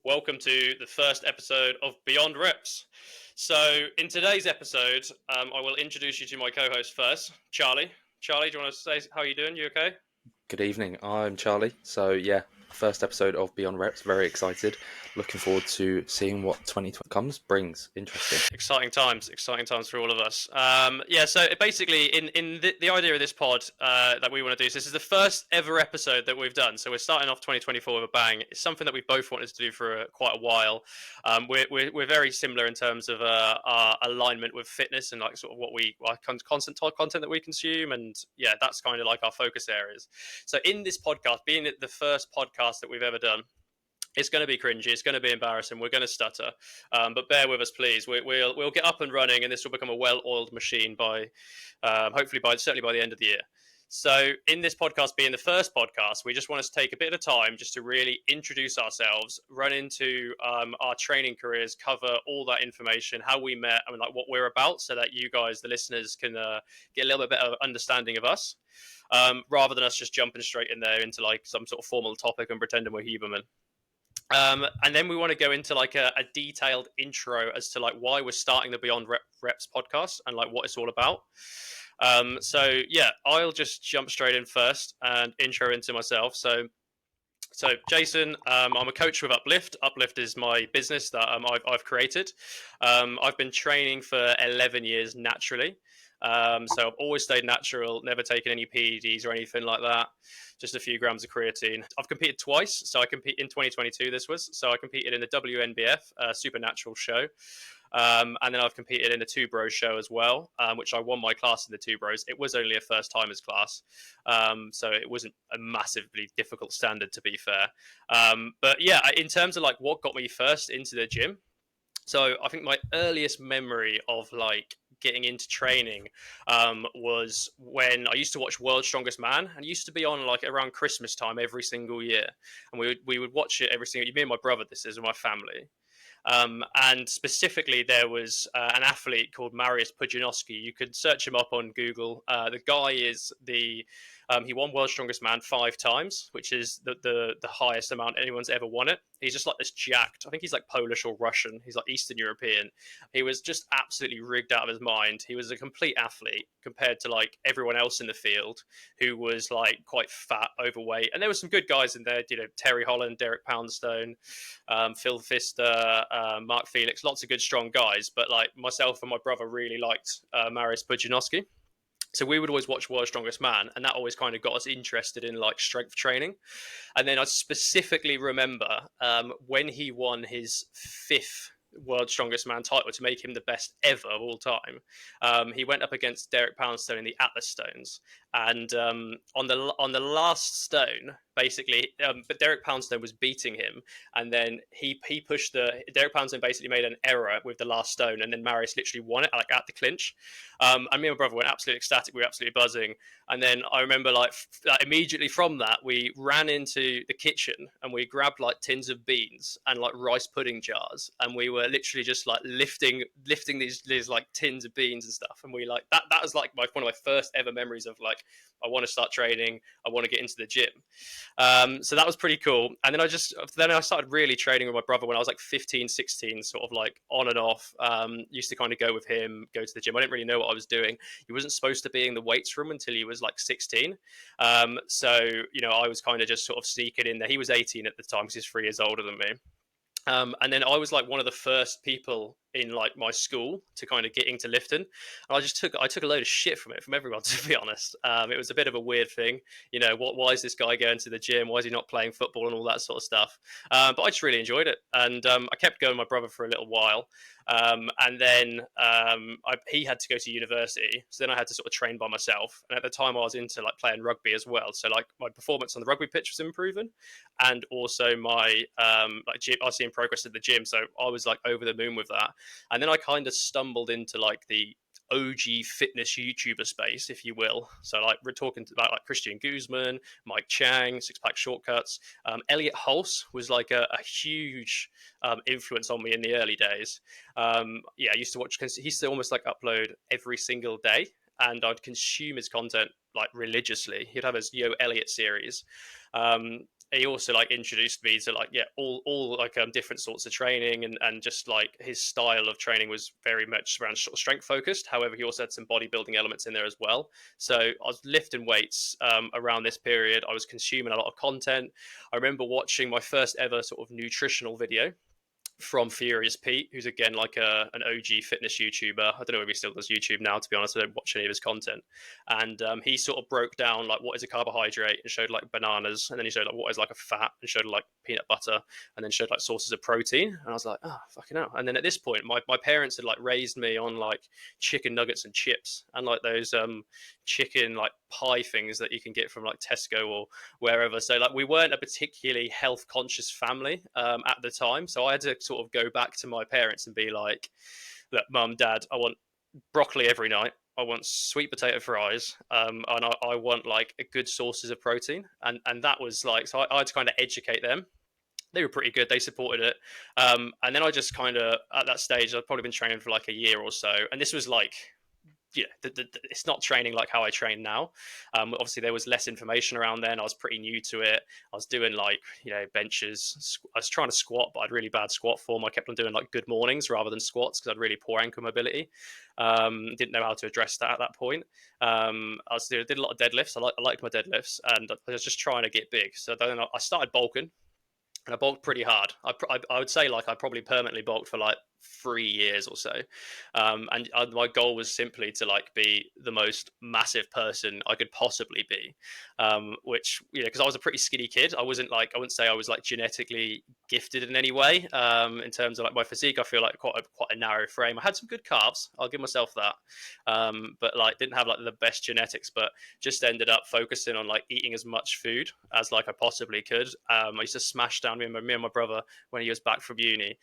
Welcome to the first episode of Beyond Reps. So, in today's episode, I will introduce you to my co-host first, Charlie. Charlie, do you want to say how you doing? You okay? Good evening. I'm Charlie. So yeah, first episode of Beyond Reps. Very excited. Looking forward to seeing what 2020 comes brings. Interesting. Exciting times for all of us. Yeah, so basically, in the idea of this pod that we want to do, so this is the first ever episode that we've done. So we're starting off 2024 with a bang. It's something that we both wanted to do for quite a while. We're very similar in terms of our alignment with fitness and like sort of what we constant content that we consume, and yeah, that's kind of like our focus areas. So in this podcast, being the first podcast that we've ever done, it's going to be cringy. It's going to be embarrassing. We're going to stutter, but bear with us, please. We'll get up and running, and this will become a well-oiled machine by, hopefully, certainly by the end of the year. So, in this podcast being the first podcast, we just want to take a bit of time just to really introduce ourselves, run into our training careers, cover all that information, how we met, I mean, like what we're about, so that you guys, the listeners, can get a little bit better understanding of us, rather than us just jumping straight in there into like some sort of formal topic and pretending we're Huberman. And then we want to go into like a detailed intro as to like why we're starting the Beyond Reps podcast and like what it's all about. So yeah, I'll just jump straight in first and intro into myself. So Jason, I'm a coach with Uplift. Uplift is my business that I've created. I've been training for 11 years naturally. So I've always stayed natural, never taken any PEDs or anything like that. Just a few grams of creatine. I've competed twice. So I compete in 2022. This was so I competed in the WNBF Supernatural show. And then I've competed in the Two Bros show as well, which I won my class in the Two Bros. It was only a first timers class, so it wasn't a massively difficult standard, to be fair. But yeah, in terms of like what got me first into the gym, so I think my earliest memory of like getting into training was when I used to watch World's Strongest Man, and it used to be on like around Christmas time every single year, and we would watch it every single year. Me and my brother, this is, and my family. And specifically, there was an athlete called Mariusz Pudzianowski. You could search him up on Google. The guy is he won World's Strongest Man 5 times, which is the highest amount anyone's ever won it. He's just like this jacked. I think he's like Polish or Russian. He's like Eastern European. He was just absolutely rigged out of his mind. He was a complete athlete compared to like everyone else in the field, who was like quite fat, overweight. And there were some good guys in there, Terry Holland, Derek Poundstone, Phil Pfister, Mark Felix, lots of good, strong guys. But like myself and my brother really liked Mariusz Pudzianowski. So we would always watch World's Strongest Man, and that always kind of got us interested in like strength training. And then I specifically remember when he won his fifth World's Strongest Man title to make him the best ever of all time. He went up against Derek Poundstone in the Atlas Stones, and on the last stone, basically, but Derek Poundstone was beating him, and then he pushed Derek Poundstone basically made an error with the last stone, and then Mariusz literally won it like at the clinch. And me and my brother went absolutely ecstatic. We were absolutely buzzing. And then I remember like immediately from that, we ran into the kitchen and we grabbed like tins of beans and like rice pudding jars, and we were literally just like lifting these like tins of beans and stuff. And we like that was like one of my first ever memories of like, I want to start training. I want to get into the gym. So that was pretty cool. And then I started really training with my brother when I was like 15, 16, sort of like on and off. Used to kind of go with him, go to the gym. I didn't really know what I was doing. He wasn't supposed to be in the weights room until he was like 16. So, I was kind of just sort of sneaking in there. He was 18 at the time because he's 3 years older than me. And then I was like one of the first people in like my school to kind of get into lifting. And I took a load of shit from everyone, to be honest. It was a bit of a weird thing, why is this guy going to the gym? Why is he not playing football and all that sort of stuff? But I just really enjoyed it, and I kept going with my brother for a little while. And then he had to go to university, so then I had to sort of train by myself. And at the time, I was into like playing rugby as well, so like my performance on the rugby pitch was improving, and also my like gym, I was seeing progress at the gym, so I was like over the moon with that. And then I kind of stumbled into like the OG fitness YouTuber space, if you will. So like we're talking about like Christian Guzman, Mike Chang, Six Pack Shortcuts. Elliot Hulse was like a huge influence on me in the early days. I used to watch. He used to almost like upload every single day, and I'd consume his content like religiously. He'd have his Yo Elliott series. he also like introduced me to like all like different sorts of training, and just like his style of training was very much around sort of strength focused. However, he also had some bodybuilding elements in there as well. So I was lifting weights around this period. I was consuming a lot of content. I remember watching my first ever sort of nutritional video from Furious Pete, who's again like an OG fitness YouTuber. I don't know if he still does YouTube now, to be honest. I don't watch any of his content. And he sort of broke down like what is a carbohydrate and showed like bananas, and then he showed like what is like a fat and showed like peanut butter, and then showed like sources of protein. And I was like, oh fucking hell. And then at this point, my parents had like raised me on like chicken nuggets and chips and like those chicken like pie things that you can get from like Tesco or wherever. So like we weren't a particularly health conscious family at the time. So I had to sort of go back to my parents and be like, look, mum, dad, I want broccoli every night. I want sweet potato fries, and I want like a good sources of protein, and that was like, so I had to kind of educate them. They were pretty good. They supported it, and then I just kind of at that stage I'd probably been training for like a year or so, and this was like it's not training like how I train now. Obviously, there was less information around then. I was pretty new to it. I was doing like benches. I was trying to squat, but I had really bad squat form. I kept on doing like good mornings rather than squats because I had really poor ankle mobility. Didn't know how to address that at that point. Did a lot of deadlifts. I liked my deadlifts, and I was just trying to get big. So then I started bulking. And I bulked pretty hard. I would say like I probably permanently bulked for like 3 years or so, and my goal was simply to like be the most massive person I could possibly be, which because I was a pretty skinny kid. I wouldn't say I was like genetically gifted in any way. In terms of like my physique, I feel like quite a narrow frame. I had some good calves. I'll give myself that, but like didn't have like the best genetics. But just ended up focusing on like eating as much food as like I possibly could. I used to smash down me and my brother when he was back from uni.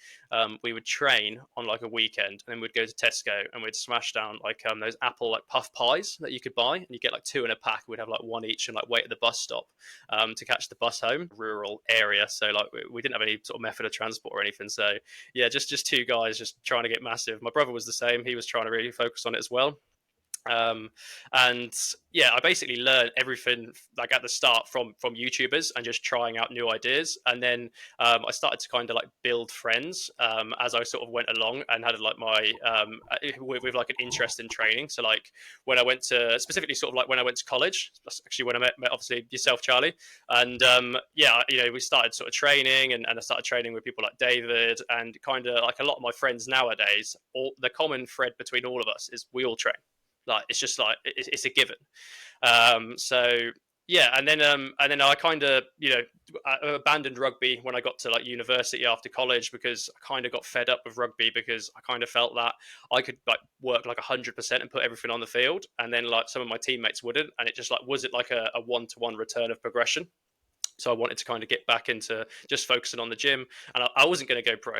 We would train on like a weekend, and then we'd go to Tesco and we'd smash down like those apple like puff pies that you could buy, and you get like two in a pack. We'd have like one each and like wait at the bus stop to catch the bus home. Rural area, so like we didn't have any sort of method of transport or anything. So yeah, just two guys just trying to get massive. My brother was the same. He was trying to really focus on it as well. um and yeah, I basically learned everything like at the start from YouTubers and just trying out new ideas. And then I started to kind of like build friends as I sort of went along, and had like my with like an interest in training. So like when I went to specifically sort of like when I went to college, that's actually when I met obviously yourself, Charlie. And yeah, we started sort of training, and I started training with people like David, and kind of like a lot of my friends nowadays. All the common thread between all of us is we all train. Like it's just like it's a given. So yeah, and then I kind of I abandoned rugby when I got to like university after college, because I kind of got fed up with rugby, because I kind of felt that I could like work like 100% and put everything on the field, and then like some of my teammates wouldn't, and it just like wasn't like a one-to-one return of progression. So I wanted to kind of get back into just focusing on the gym, and I wasn't going to go pro.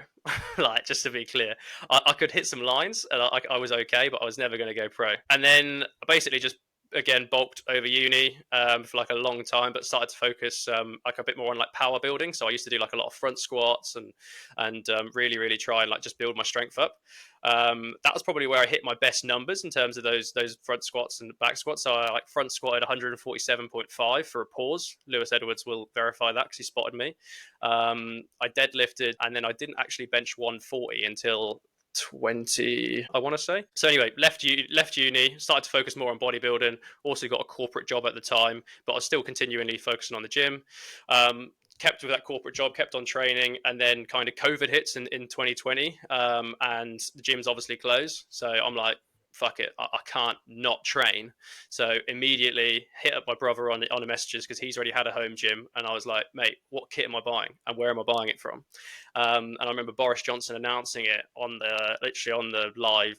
Like, just to be clear, I could hit some lines, and I was okay, but I was never going to go pro. And then I basically just again bulked over uni for like a long time, but started to focus like a bit more on like power building. So I used to do like a lot of front squats, and really try and like just build my strength up. That was probably where I hit my best numbers in terms of those front squats and back squats. So I like front squatted 147.5 for a pause. Lewis Edwards will verify that because he spotted me. I deadlifted, and then I didn't actually bench 140 until 20, I want to say. So anyway, left uni, started to focus more on bodybuilding. Also got a corporate job at the time, but I was still continually focusing on the gym. Kept with that corporate job, kept on training, and then kind of COVID hits in 2020, and the gym's obviously closed. So I'm like, fuck it, I can't not train. So immediately hit up my brother on the messages, because he's already had a home gym, and I was like, mate, what kit am I buying, and where am I buying it from? And I remember Boris Johnson announcing it on the literally on the live,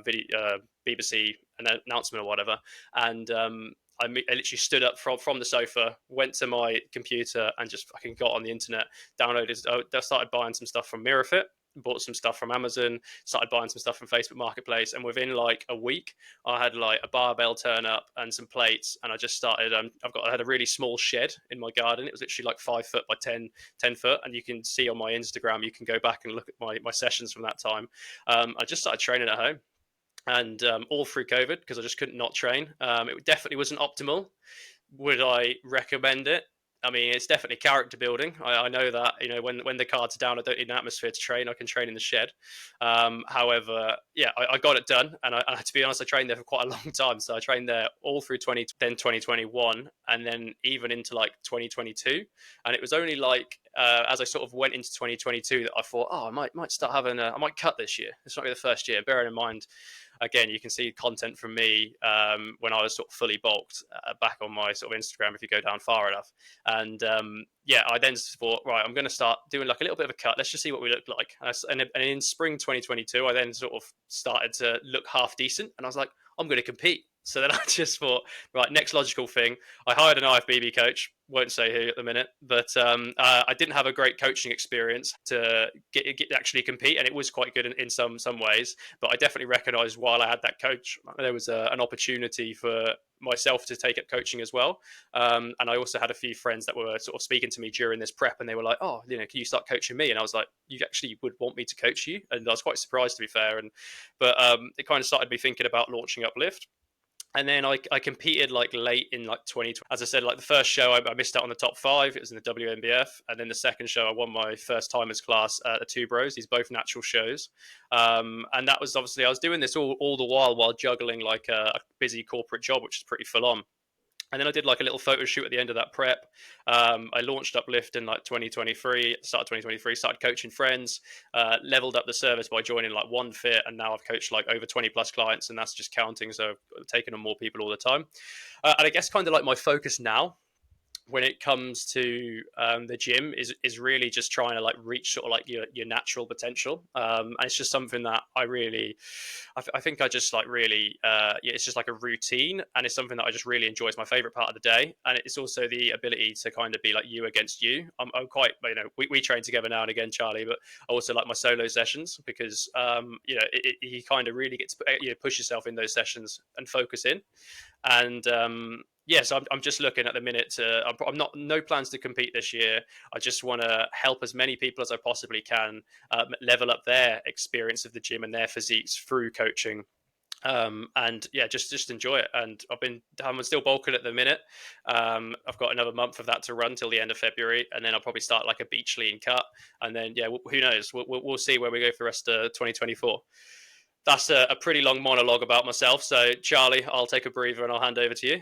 video, BBC announcement or whatever, and I literally stood up from the sofa, went to my computer, and just fucking got on the internet, downloaded. I started buying some stuff from Mirrorfit, bought some stuff from Amazon, started buying some stuff from Facebook Marketplace, and within like a week, I had like a barbell turn up and some plates, and I just started. I had a really small shed in my garden. It was literally like 5 foot by 10 foot, and you can see on my Instagram. You can go back and look at my sessions from that time. I just started training at home, and all through COVID, because I just couldn't not train. It definitely wasn't optimal. Would I recommend it? I mean, it's definitely character building. I know that, you know, when the cards are down, I don't need an atmosphere to train. I can train in the shed. However, yeah, I got it done, and to be honest, I trained there for quite a long time. So I trained there all through 2021, and then even into like 2022. And it was only like as I sort of went into 2022 that I thought, oh, I might start having I might cut this year. It's not going to be the first year. Bearing in mind, again, you can see content from me when I was sort of fully bulked back on my sort of Instagram if you go down far enough. And yeah, I then thought, right, I'm going to start doing like a little bit of a cut. Let's just see what we look like. And in spring 2022, I then sort of started to look half decent, and I was like, I'm going to compete. So then I just thought, right, next logical thing. I hired an IFBB coach. Won't say who at the minute, but I didn't have a great coaching experience to get actually compete, and it was quite good in some ways. But I definitely recognised while I had that coach, there was an opportunity for myself to take up coaching as well. And I also had a few friends that were sort of speaking to me during this prep, and they were like, "Oh, you know, can you start coaching me?" And I was like, "You actually would want me to coach you?" And I was quite surprised, to be fair. But it kind of started me thinking about launching Uplift. And then I competed like late in like 2020. As I said, like the first show I missed out on the top five. It was in the WNBF, and then the second show I won my first timers class at the Two Bros. These both natural shows, and that was obviously I was doing this all the while juggling like a busy corporate job, which is pretty full on. And then I did like a little photo shoot at the end of that prep. I launched Uplift in like 2023, start of 2023, started coaching friends, leveled up the service by joining like One Fit. And now I've coached like over 20 plus clients, and that's just counting. So I've taken on more people all the time. And I guess kind of like my focus now when it comes to the gym is really just trying to like reach sort of like your natural potential, and it's just something that I think I just like really yeah, it's just like a routine, and it's something that I just really enjoy. It's my favorite part of the day, and it's also the ability to kind of be like you against you. I'm quite, you know, we train together now and again, Charlie, but I also like my solo sessions because you know you kind of really get to push yourself in those sessions and focus in. And yeah, so I'm just looking at the minute to. I'm not no plans to compete this year. I just want to help as many people as I possibly can level up their experience of the gym and their physiques through coaching. And yeah, just enjoy it. And I'm still bulking at the minute. I've got another month of that to run till the end of February, and then I'll probably start like a beach lean cut. And then yeah, who knows? We'll see where we go for the rest of 2024. That's a pretty long monologue about myself. So Charlie, I'll take a breather and I'll hand over to you.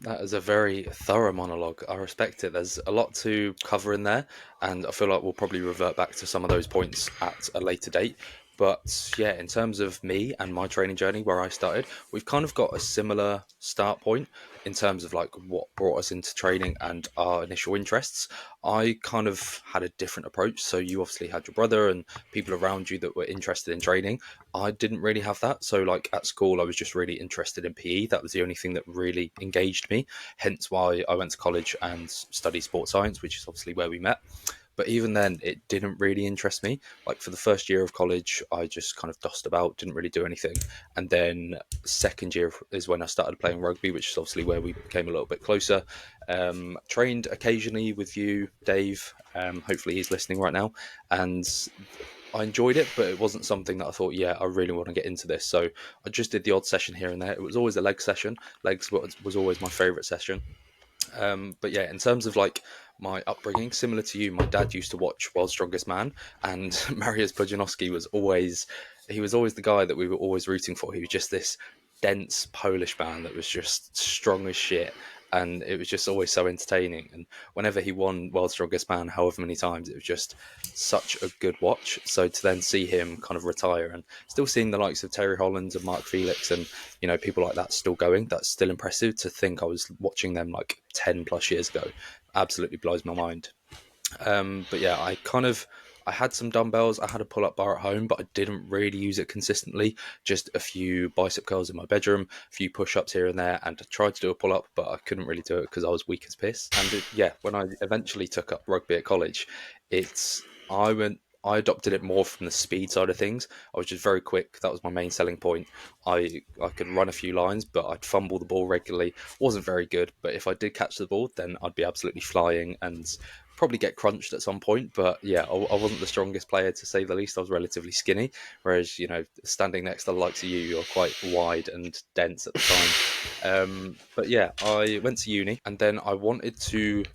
That is a very thorough monologue. I respect it. There's a lot to cover in there, and I feel like we'll probably revert back to some of those points at a later date. But yeah, in terms of me and my training journey, where I started, we've kind of got a similar start point in terms of like what brought us into training and our initial interests. I kind of had a different approach. So you obviously had your brother and people around you that were interested in training. I didn't really have that. So like at school, I was just really interested in PE. That was the only thing that really engaged me. Hence why I went to college and studied sports science, which is obviously where we met. But even then, it didn't really interest me. Like for the first year of college, I just kind of dossed about, didn't really do anything. And then second year is when I started playing rugby, which is obviously where we became a little bit closer. Trained occasionally with you, Dave. Hopefully he's listening right now. And I enjoyed it, but it wasn't something that I thought, yeah, I really want to get into this. So I just did the odd session here and there. It was always a leg session. Legs was always my favourite session. But yeah, in terms of like my upbringing, similar to you, my dad used to watch World's Strongest Man, and Mariusz Pudzianowski was always the guy that we were always rooting for. He was just this dense Polish man that was just strong as shit, and it was just always so entertaining. And whenever he won World's Strongest Man, however many times, it was just such a good watch. So to then see him kind of retire and still seeing the likes of Terry Holland and Mark Felix and people like that still going, that's still impressive. To think I was watching them like 10 plus years ago absolutely blows my mind. But yeah, I had some dumbbells. I had a pull-up bar at home, but I didn't really use it consistently. Just a few bicep curls in my bedroom, a few push-ups here and there, and I tried to do a pull-up, but I couldn't really do it because I was weak as piss. And yeah, when I eventually took up rugby at college, I went I adopted it more from the speed side of things. I was just very quick. That was my main selling point. I could run a few lines, but I'd fumble the ball regularly. Wasn't very good, but if I did catch the ball, then I'd be absolutely flying and probably get crunched at some point. But yeah, I wasn't the strongest player, to say the least. I was relatively skinny, whereas standing next to the likes of you're quite wide and dense at the time. But yeah, I went to uni, and then I wanted to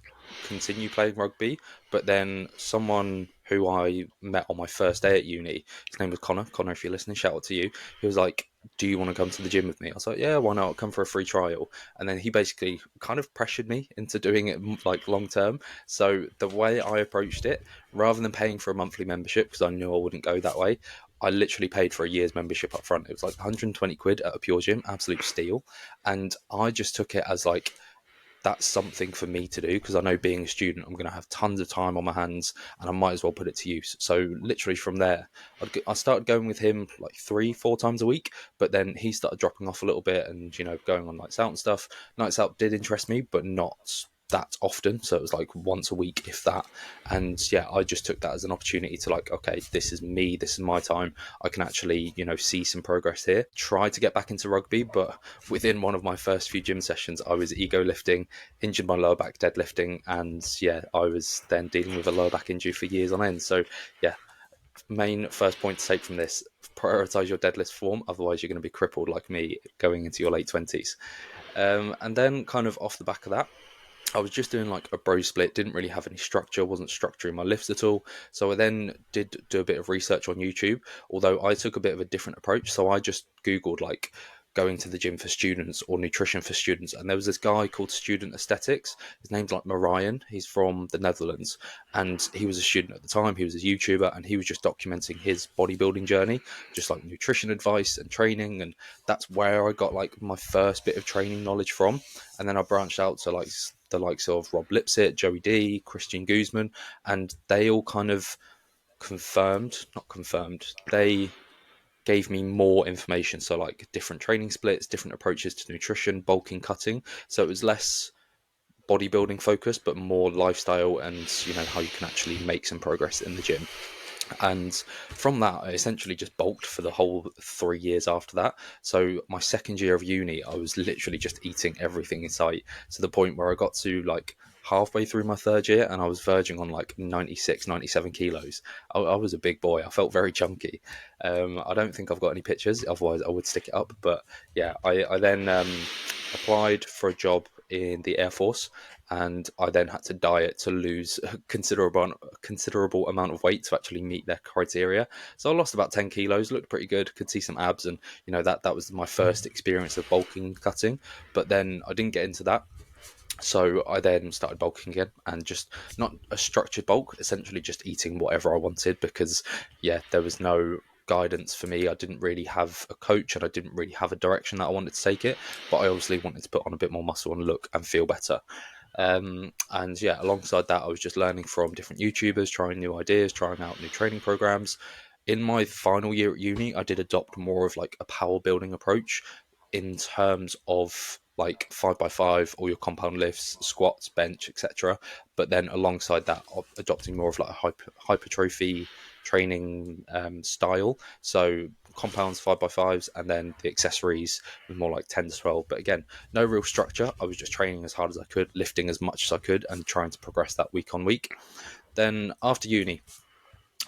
continue playing rugby, but then someone who I met on my first day at uni, his name was Connor. Connor, if you're listening, shout out to you. He was like, "Do you want to come to the gym with me?" I was like, "Yeah, why not? I'll come for a free trial." And then he basically kind of pressured me into doing it like long term. So the way I approached it, rather than paying for a monthly membership, because I knew I wouldn't go that way, I literally paid for a year's membership up front. It was like 120 quid at a Pure Gym, absolute steal. And I just took it as like, that's something for me to do, because I know being a student, I'm going to have tons of time on my hands and I might as well put it to use. So literally from there, I started going with him like 3-4 times a week, but then he started dropping off a little bit and, going on nights out and stuff. Nights out did interest me, but not that often. So it was like once a week, if that. And yeah, I just took that as an opportunity to like, okay, this is me, this is my time. I can actually, see some progress here. Try to get back into rugby, but within one of my first few gym sessions, I was ego lifting, injured my lower back deadlifting, and yeah, I was then dealing with a lower back injury for years on end. So yeah, main first point to take from this: prioritize your deadlift form, otherwise you're going to be crippled like me going into your late 20s. And then kind of off the back of that, I was just doing like a bro split, didn't really have any structure, wasn't structuring my lifts at all. So I then did do a bit of research on YouTube, although I took a bit of a different approach. So I just Googled like going to the gym for students or nutrition for students. And there was this guy called Student Aesthetics. His name's like Marian. He's from the Netherlands. And he was a student at the time. He was a YouTuber and he was just documenting his bodybuilding journey, just like nutrition advice and training. And that's where I got like my first bit of training knowledge from. And then I branched out to like the likes of Rob Lipsett, Joey D, Christian Guzman, and they all kind of not confirmed, they gave me more information. So like different training splits, different approaches to nutrition, bulking, cutting. So it was less bodybuilding focused, but more lifestyle and, how you can actually make some progress in the gym. And from that, I essentially just bulked for the whole 3 years after that. So my second year of uni, I was literally just eating everything in sight, to the point where I got to like halfway through my third year and I was verging on like 96, 97 kilos. I was a big boy. I felt very chunky. I don't think I've got any pictures, otherwise I would stick it up. But yeah, I then applied for a job in the Air Force, and I then had to diet to lose a considerable amount of weight to actually meet their criteria. So I lost about 10 kilos, looked pretty good, could see some abs, and that was my first experience of bulking and cutting. But then I didn't get into that. So I then started bulking again, and just not a structured bulk, essentially just eating whatever I wanted, because yeah, there was no guidance for me. I didn't really have a coach and I didn't really have a direction that I wanted to take it, but I obviously wanted to put on a bit more muscle and look and feel better. And yeah, alongside that, I was just learning from different YouTubers, trying new ideas, trying out new training programs. In my final year at uni, I did adopt more of like a power building approach, in terms of like 5x5, all your compound lifts, squats, bench, etc. But then alongside that, adopting more of like a hypertrophy training style. So compounds, 5x5s, and then the accessories was more like 10 to 12. But again, no real structure. I was just training as hard as I could, lifting as much as I could, and trying to progress that week on week. Then after uni,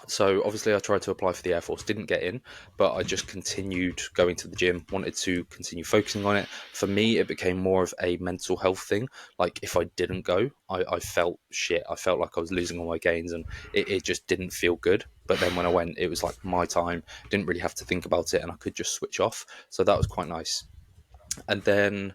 so obviously I tried to apply for the Air Force, didn't get in, but I just continued going to the gym, wanted to continue focusing on it. For me, it became more of a mental health thing. Like if I didn't go, I felt shit. I felt like I was losing all my gains, and it just didn't feel good. But then when I went, it was like my time, didn't really have to think about it, and I could just switch off. So that was quite nice. And then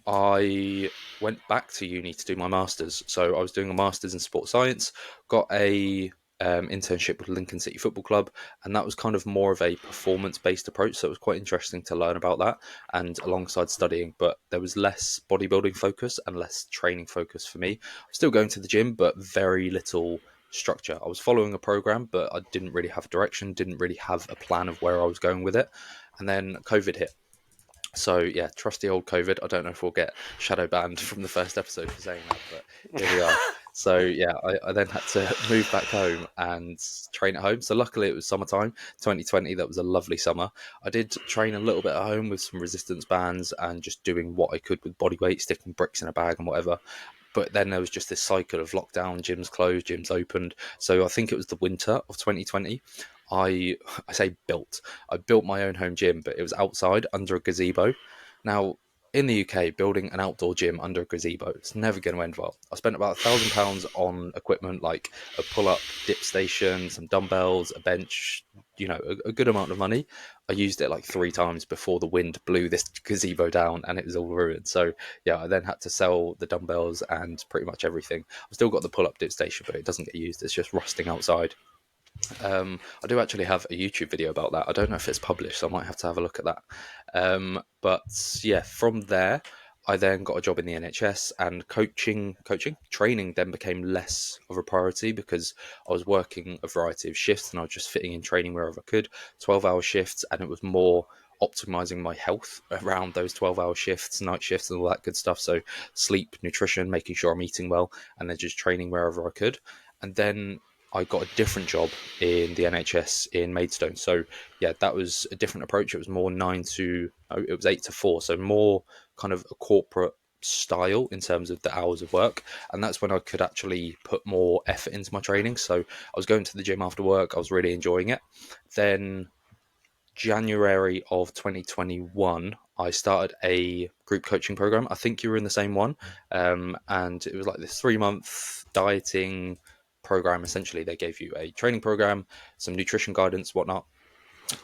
I went back to uni to do my master's. So I was doing a master's in sports science, got a internship with Lincoln City Football Club, and that was kind of more of a performance-based approach. So it was quite interesting to learn about that, and alongside studying, but there was less bodybuilding focus and less training focus for me. I was still going to the gym, but very little structure. I was following a program, but I didn't really have a direction, didn't really have a plan of where I was going with it. And then COVID hit. So yeah, trusty old COVID. I don't know if we'll get shadow banned from the first episode for saying that, but here we are. So yeah, I then had to move back home and train at home. So luckily it was summertime, 2020. That was a lovely summer. I did train a little bit at home with some resistance bands and just doing what I could with body weight, sticking bricks in a bag and whatever. But then there was just this cycle of lockdown, gyms closed, gyms opened. So I think it was the winter of 2020. I I say built. I built my own home gym, but it was outside under a gazebo. Now in the UK, building an outdoor gym under a gazebo, it's never going to end well. I spent about £1,000 on equipment like a pull-up dip station, some dumbbells, a bench, a good amount of money. I used it like 3 times before the wind blew this gazebo down and it was all ruined. So yeah, I then had to sell the dumbbells and pretty much everything. I've still got the pull-up dip station, but it doesn't get used. It's just rusting outside. I do actually have a YouTube video about that. I don't know if it's published, so I might have to have a look at that. But yeah, from there, I then got a job in the NHS, and training then became less of a priority because I was working a variety of shifts and I was just fitting in training wherever I could, 12-hour shifts, and it was more optimizing my health around those 12-hour shifts, night shifts, and all that good stuff. So sleep, nutrition, making sure I'm eating well, and then just training wherever I could. And then I got a different job in the NHS in Maidstone. So yeah, that was a different approach. It was more it was 8 to 4. So more kind of a corporate style in terms of the hours of work. And that's when I could actually put more effort into my training. So I was going to the gym after work. I was really enjoying it. Then January of 2021, I started a group coaching program. I think you were in the same one. And it was like this 3-month dieting program. Essentially, they gave you a training program, some nutrition guidance, whatnot.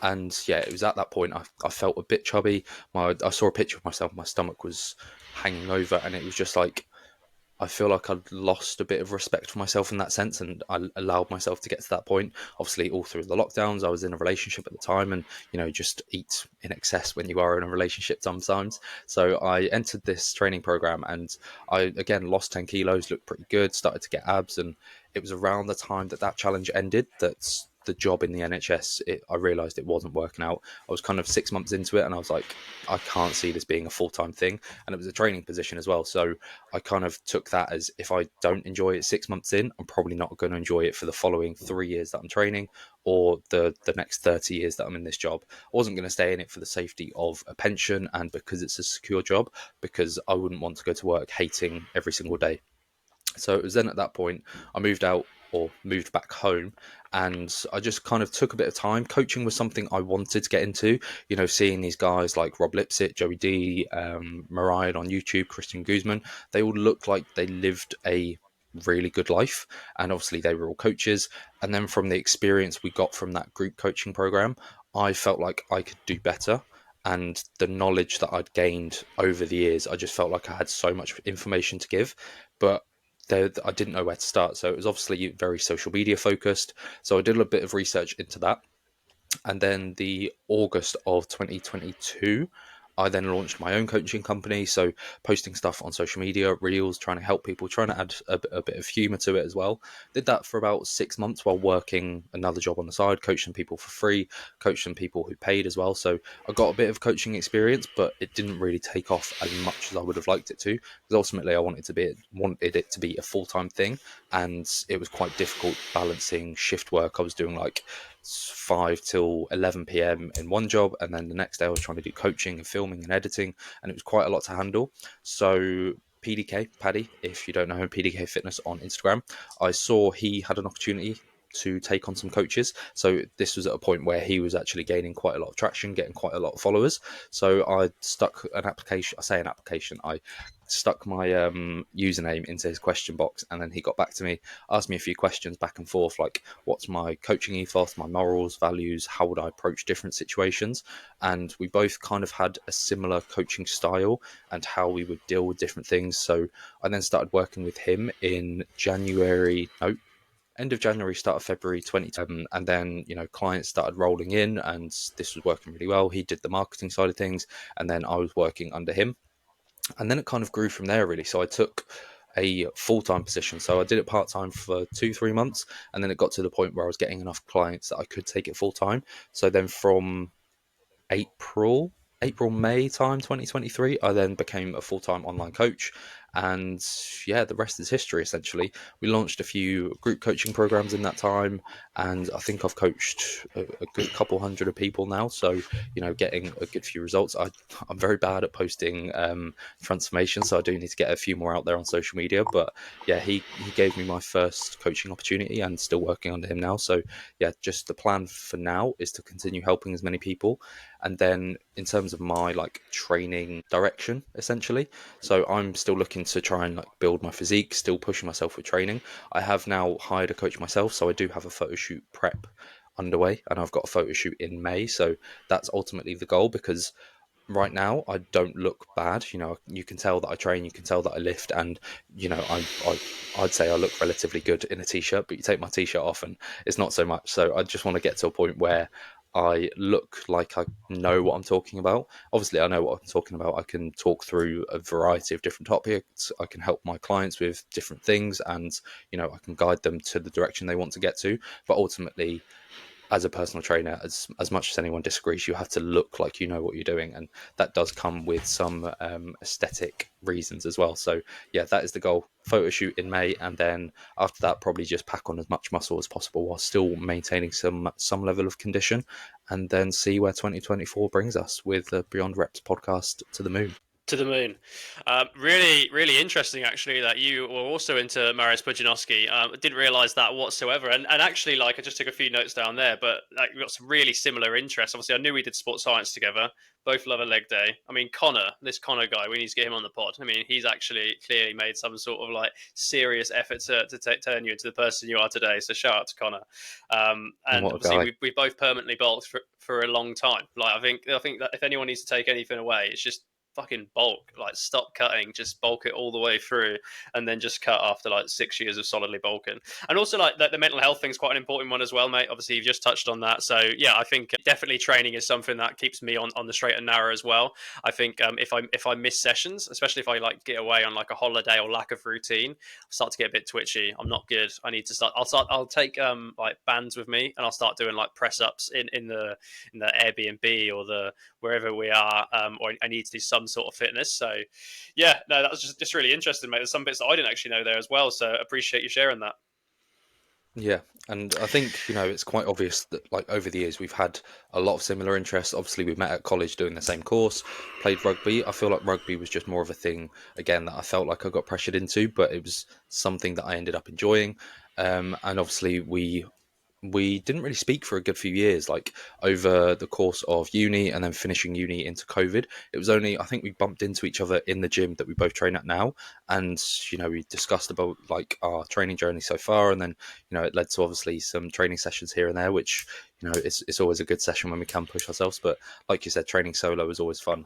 And yeah, it was at that point I felt a bit chubby. I saw a picture of myself. My stomach was hanging over, and it was just like I feel like I'd lost a bit of respect for myself in that sense, and I allowed myself to get to that point. Obviously, all through the lockdowns, I was in a relationship at the time, and just eat in excess when you are in a relationship sometimes. So I entered this training program, and I again lost 10 kilos, looked pretty good, started to get abs, and it was around the time that challenge ended that's the job in the NHS. I realised it wasn't working out. I was kind of 6 months into it, and I was like, I can't see this being a full-time thing, and it was a training position as well. So I kind of took that as if I don't enjoy it 6 months in, I'm probably not going to enjoy it for the following 3 years that I'm training or the next 30 years that I'm in this job. I wasn't going to stay in it for the safety of a pension and because it's a secure job, because I wouldn't want to go to work hating every single day. So it was then at that point I moved out or moved back home, and I just kind of took a bit of time. Coaching was something I wanted to get into, seeing these guys like Rob Lipsett, Joey D, Mariah on YouTube, Christian Guzman, they all looked like they lived a really good life, and obviously they were all coaches. And then from the experience we got from that group coaching program, I felt like I could do better. And the knowledge that I'd gained over the years, I just felt like I had so much information to give, but I didn't know where to start. So it was obviously very social media focused. So I did a bit of research into that. And then the August of 2022, I then launched my own coaching company. So posting stuff on social media, reels, trying to help people, trying to add a bit of humor to it as well. Did that for about 6 months while working another job on the side, coaching people for free, coaching people who paid as well. So I got a bit of coaching experience, but it didn't really take off as much as I would have liked it to, because ultimately I wanted it to be a full-time thing, and it was quite difficult balancing shift work. I was doing like 5 till 11 p.m. in one job, and then the next day I was trying to do coaching and filming and editing, and it was quite a lot to handle. So PDK, Paddy, if you don't know him, PDK Fitness on Instagram, I saw he had an opportunity to take on some coaches. So this was at a point where he was actually gaining quite a lot of traction, getting quite a lot of followers. So I stuck an application, I stuck my username into his question box, and then he got back to me, asked me a few questions back and forth, like what's my coaching ethos, my morals, values, how would I approach different situations. And we both kind of had a similar coaching style and how we would deal with different things. So I then started working with him in end of January, start of February 2020. And then, clients started rolling in, and this was working really well. He did the marketing side of things, and then I was working under him. And then it kind of grew from there, really. So I took a full-time position. So I did it part-time for 2-3 months, and then it got to the point where I was getting enough clients that I could take it full-time. So then from April, May time 2023, I then became a full-time online coach, And yeah, the rest is history essentially. We launched a few group coaching programs in that time, and I think I've coached a good couple hundred of people now. So, getting a good few results. I'm very bad at posting transformation, so I do need to get a few more out there on social media. But yeah, he gave me my first coaching opportunity, and still working under him now. So yeah, just the plan for now is to continue helping as many people, and then in terms of my like training direction, essentially. So I'm still looking to try and like build my physique, still pushing myself with training. I have now hired a coach myself, so I do have a photo shoot prep underway, and I've got a photo shoot in May. So that's ultimately the goal, because right now I don't look bad. You can tell that I train, you can tell that I lift, and I'd say I look relatively good in a t-shirt. But you take my t-shirt off, and it's not so much. So I just want to get to a point where I look like I know what I'm talking about. Obviously, I know what I'm talking about. I can talk through a variety of different topics. I can help my clients with different things, and I can guide them to the direction they want to get to. But ultimately, as a personal trainer, as much as anyone disagrees, you have to look like you know what you're doing, and that does come with some aesthetic reasons as well. So yeah, that is the goal. Photo shoot in May, and then after that, probably just pack on as much muscle as possible while still maintaining some level of condition, and then see where 2024 brings us with the Beyond Reps podcast to the moon. To the moon. Really, really interesting, actually, that you were also into Marius Pudzianowski. I didn't realize that whatsoever. And actually, like, I just took a few notes down there, but like, we've got some really similar interests. Obviously, I knew we did sports science together. Both love a leg day. I mean, this Connor guy, we need to get him on the pod. I mean, he's actually clearly made some sort of like serious effort to turn you into the person you are today. So shout out to Connor. And What a obviously, guy. we both permanently bulked for a long time. Like, I think that if anyone needs to take anything away, it's just fucking bulk. Like, stop cutting, just bulk it all the way through, and then just cut after like 6 years of solidly bulking. And also, like, the mental health thing's quite an important one as well, mate. Obviously, you've just touched on that. So yeah, I think definitely training is something that keeps me on the straight and narrow as well. I think if I miss sessions, especially if I like get away on like a holiday or lack of routine, I start to get a bit twitchy. I'm not good. I need to start. I'll take like bands with me, and I'll start doing like press ups in the Airbnb or the wherever we are, or I need to do some sort of fitness. So yeah, no, that was just really interesting, mate. There's some bits that I didn't actually know there as well. So appreciate you sharing that. Yeah, and I think, it's quite obvious that like over the years we've had a lot of similar interests. Obviously, we met at college doing the same course, played rugby. I feel like rugby was just more of a thing again that I felt like I got pressured into, but it was something that I ended up enjoying. And obviously we didn't really speak for a good few years, like over the course of uni and then finishing uni into COVID. It was only, I think we bumped into each other in the gym that we both train at now. And, we discussed about like our training journey so far. And then, it led to obviously some training sessions here and there, which, it's always a good session when we can push ourselves. But like you said, training solo is always fun.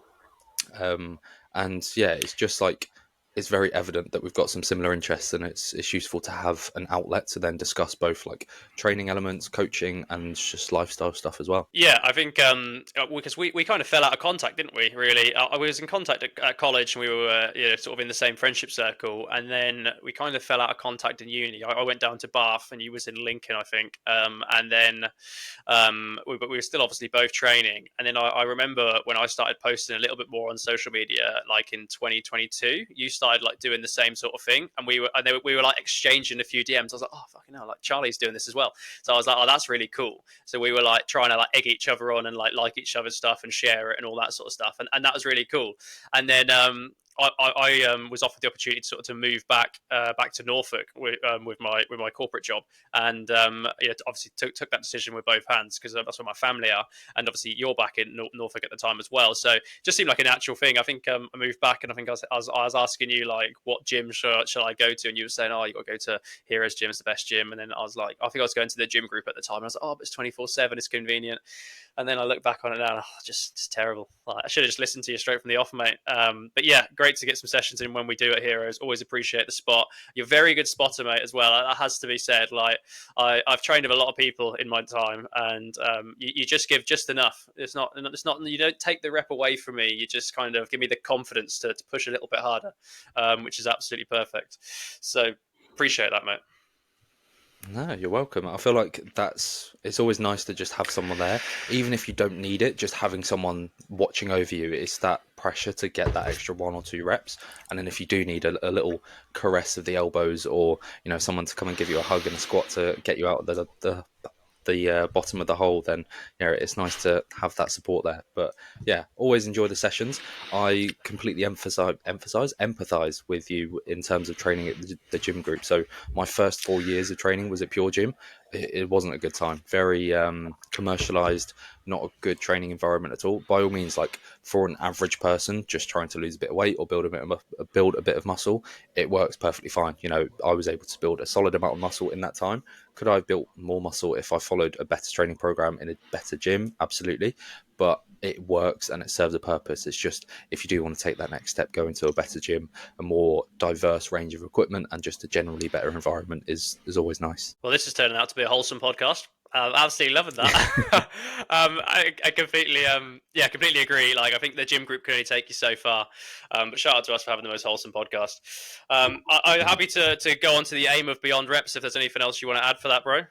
Um, and yeah, it's just like it's very evident that we've got some similar interests, and it's useful to have an outlet to then discuss both like training elements, coaching, and just lifestyle stuff as well. Yeah, I think because we kind of fell out of contact, didn't we? Really, I was in contact at college, and we were sort of in the same friendship circle, and then we kind of fell out of contact in uni. I went down to Bath, and you was in Lincoln, I think, and then but we were still obviously both training. And then I remember when I started posting a little bit more on social media, like in 2022, you started like doing the same sort of thing, and we were like exchanging a few DMs. I was like, oh fucking hell, like Charlie's doing this as well. So I was like, oh, that's really cool. So we were like trying to like egg each other on and like each other's stuff and share it and all that sort of stuff, and that was really cool. And then I was offered the opportunity to sort of to move back to Norfolk with my corporate job, and obviously took that decision with both hands because that's where my family are, and obviously you're back in Norfolk at the time as well, so it just seemed like a natural thing. I think I moved back, and I think I was asking you like what gym shall I go to, and you were saying, oh, you got to go to Heroes Gym, it's the best gym, and then I was like, I think I was going to the gym group at the time, and I was like, oh, but it's 24/7, it's convenient. And then I look back on it now, and just terrible. Like, I should have just listened to you straight from the off, mate. But yeah, great to get some sessions in when we do at Heroes. Always appreciate the spot. You're a very good spotter, mate, as well. That has to be said. Like I've trained with a lot of people in my time, and you just give just enough. It's not. You don't take the rep away from me. You just kind of give me the confidence to push a little bit harder, which is absolutely perfect. So appreciate that, mate. No, you're welcome. I feel like it's always nice to just have someone there, even if you don't need it. Just having someone watching over you, it's that pressure to get that extra 1 or 2 reps. And then if you do need a little caress of the elbows, or someone to come and give you a hug and a squat to get you out of the bottom of the hole, then it's nice to have that support there. But yeah, always enjoy the sessions. I completely empathize with you in terms of training at the gym group. So my first 4 years of training was at Pure Gym. It wasn't a good time. Very commercialized, not a good training environment at all. By all means, like for an average person just trying to lose a bit of weight or build a bit of muscle, it works perfectly fine. I was able to build a solid amount of muscle in that time. Could I have built more muscle if I followed a better training program in a better gym? Absolutely. But it works and it serves a purpose. It's just if you do want to take that next step, go into a better gym, a more diverse range of equipment, and just a generally better environment is always nice. Well, this is turning out to be a wholesome podcast. Absolutely loving that. I completely, completely agree. Like, I think the gym group can only take you so far. But shout out to us for having the most wholesome podcast. I'm happy to go on to the aim of Beyond Reps. If there's anything else you want to add for that, bro.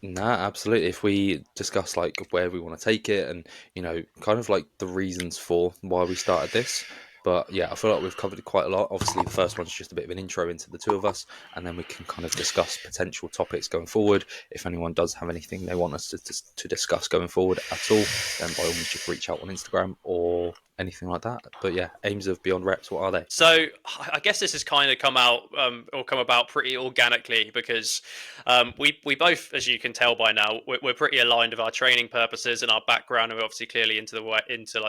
Nah, absolutely. If we discuss like where we want to take it and, kind of like the reasons for why we started this. But yeah, I feel like we've covered it quite a lot. Obviously, the first one's just a bit of an intro into the two of us, and then we can kind of discuss potential topics going forward. If anyone does have anything they want us to discuss going forward at all, then by all means just reach out on Instagram or anything like that. But yeah, aims of Beyond Reps, what are they? So I guess this has kind of come about pretty organically because we both, as you can tell by now, we're pretty aligned with our training purposes and our background, and we're obviously clearly into like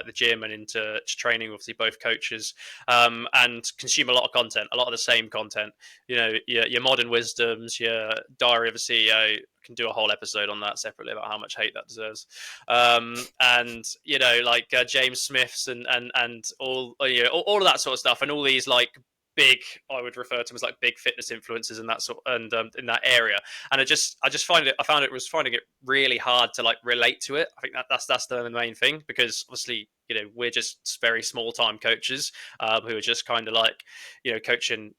the gym and into training. Obviously, both coaches and consume a lot of content, a lot of the same content. Your modern wisdoms, your diary of a CEO. Can do a whole episode on that separately about how much hate that deserves. And like James Smiths and all of that sort of stuff, and all these like big, I would refer to them as like big fitness influencers in that sort and in that area. And I found it was finding it really hard to like relate to it. I think that's the main thing, because obviously we're just very small time coaches who are just kind of like coaching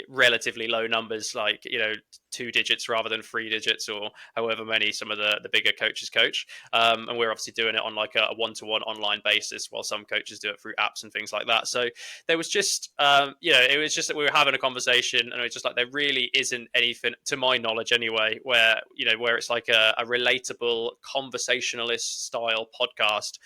relatively low numbers, like 2 digits rather than 3 digits, or however many some of the bigger coaches coach. And we're obviously doing it on like a one-to-one online basis, while some coaches do it through apps and things like that. So there was just it was just that we were having a conversation, and it was just like there really isn't anything, to my knowledge anyway, where where it's like a relatable conversationalist style podcast.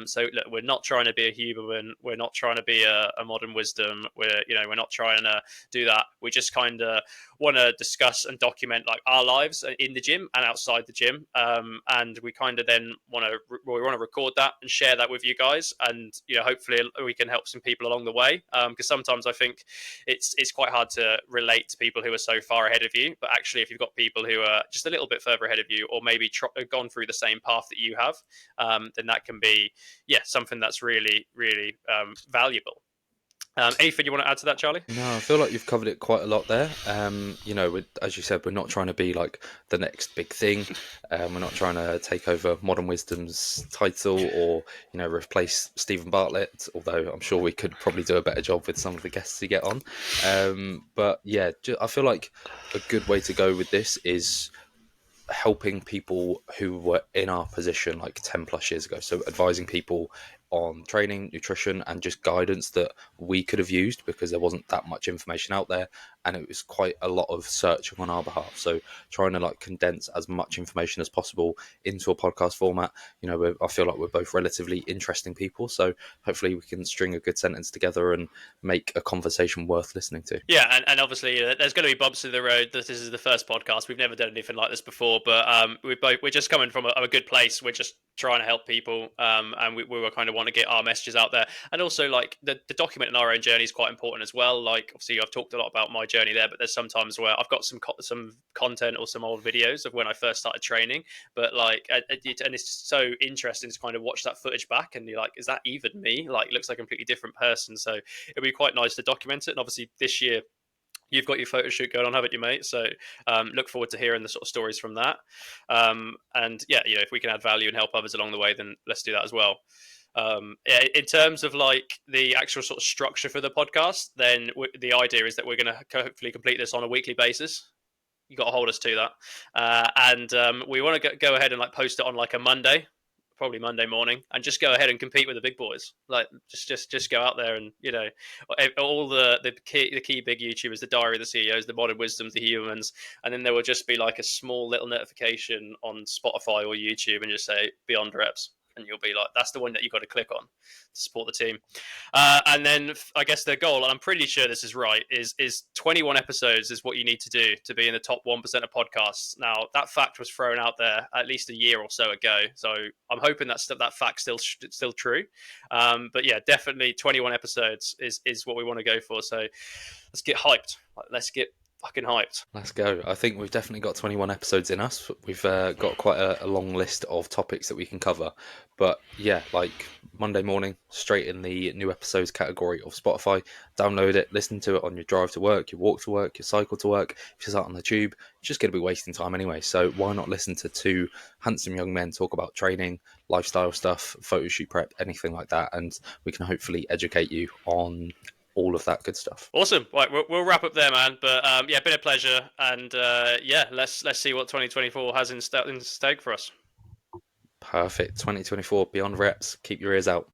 So look, we're not trying to be a Huberman, we're not trying to be a modern wisdom, we're not trying to do that. We just kind of want to discuss and document like our lives in the gym and outside the gym, and we kind of then want to record that and share that with you guys, and hopefully we can help some people along the way, because sometimes I think it's quite hard to relate to people who are so far ahead of you, but actually if you've got people who are just a little bit further ahead of you, or maybe gone through the same path that you have, then that can be something that's really really valuable. Anything you want to add to that, Charlie? No, I feel like you've covered it quite a lot there. As you said, we're not trying to be like the next big thing. We're not trying to take over Modern Wisdom's title or, replace Stephen Bartlett, although I'm sure we could probably do a better job with some of the guests to get on. But yeah, I feel like a good way to go with this is helping people who were in our position like 10 plus years ago. So advising people on training, nutrition, and just guidance that we could have used, because there wasn't that much information out there, and it was quite a lot of searching on our behalf. So trying to like condense as much information as possible into a podcast format. I feel like we're both relatively interesting people, so hopefully we can string a good sentence together and make a conversation worth listening to. Yeah, and obviously there's going to be bumps in the road. This is the first podcast. We've never done anything like this before, but we're just coming from a good place. We're just trying to help people, and we were kind of want to get our messages out there, and also like the documenting our own journey is quite important as well. Like obviously I've talked a lot about my journey there, but there's sometimes where I've got some content or some old videos of when I first started training, but like and it's so interesting to kind of watch that footage back, and you're like, is that even me? Like it looks like a completely different person. So it'd be quite nice to document it. And obviously this year you've got your photo shoot going on, haven't you, mate? So look forward to hearing the sort of stories from that. And yeah, if we can add value and help others along the way, then let's do that as well. In terms of like the actual sort of structure for the podcast, then the idea is that we're going to hopefully complete this on a weekly basis. you got to hold us to that. And we want to go ahead and like post it on like a Monday, probably Monday morning, and just go ahead and compete with the big boys. Like just go out there and all the key big YouTubers, the Diary of the CEOs, the Modern Wisdoms, the Humans, and then there will just be like a small little notification on Spotify or YouTube, and just say Beyond Reps. And you'll be like, that's the one that you got to click on to support the team. And then I guess their goal, and I'm pretty sure this is right, is 21 episodes is what you need to do to be in the top 1% of podcasts. Now, that fact was thrown out there at least a year or so ago, so I'm hoping that fact still true. But yeah, definitely 21 episodes is what we want to go for. So let's get hyped. Let's get fucking hyped. Let's go. I think we've definitely got 21 episodes in us. We've got quite a long list of topics that we can cover. But yeah, like Monday morning, straight in the new episodes category of Spotify. Download it, listen to it on your drive to work, your walk to work, your cycle to work. If you're sat on the tube, you're just going to be wasting time anyway. So why not listen to two handsome young men talk about training, lifestyle stuff, photo shoot prep, anything like that. And we can hopefully educate you on all of that good stuff. Awesome. Right, we'll wrap up there, man. But yeah, been a pleasure, and yeah, let's see what 2024 has in stake for us. Perfect. 2024 Beyond Reps. Keep your ears out.